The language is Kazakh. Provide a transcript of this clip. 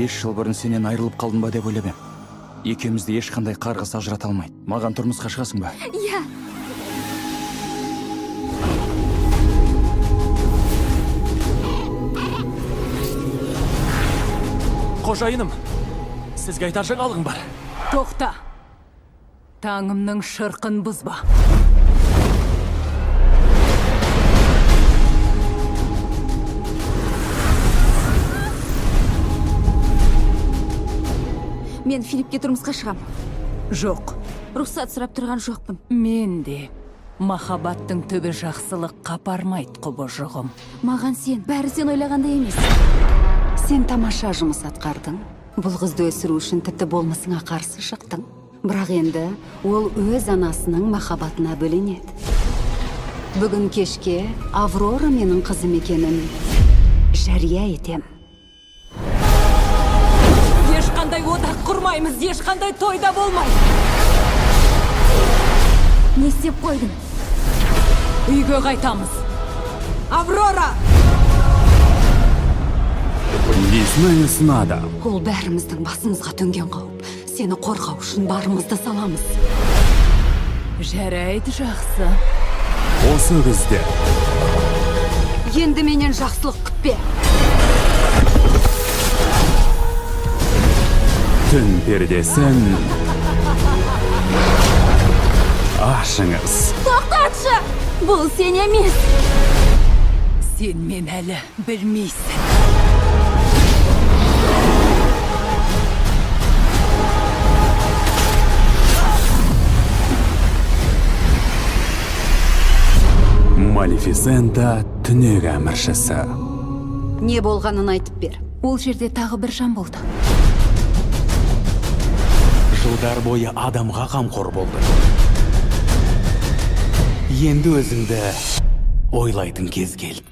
5 жыл бұрын сенен айырылып қалдым ба деп ойлап ем. Екеумізді ешқандай қарғыс ажырата алмайды. Маған тұрмысқа шығасың ба? Иә. Қожайыным, сізге айтар жаңалығым бар. Тоқта. Таңымның шырқын бұзба. Мен Филиппке тұрмысқа шығам. Жоқ. Рұқсат сұрап тұрған жоқпын. Мен де. Махаббаттың түбі жақсылық қапармайды, құбыжығым. Маған сен, бәрі сен ойлағандай емес. Сен тамаша жұмыс атқардың. Бұл қызды өсіру үшін тіпті болмысыңа қарсы шықтың. Бірақ енді ол өз анасының махаббатына бөленеді. Бүгін кешке Аврора менің қызым екенін жария етем. Ешқандай одақ құрмаймыз, ешқандай тойда болмайды. Не істеп қойдың? Үйге қайтамыз. Аврора! Лесная снада. Ол бәріміздің басымызға төнген қауіп. Сені қорғау үшін барымызды саламыз. Жарайды, жақсы. Осы күзде Енді менен жақсылық күтпе. түн пердесін ашыңыз. Тоқтатшы! Бұл сен емес. Сен мен әлі білмейсің. Малефисента түнек әміршісі. Не болғанын айтып бер. Ол жерде тағы бір жан болды. Жылдар бойы адамға қамқор болды. Енді өзіңді ойлайтын кез келді.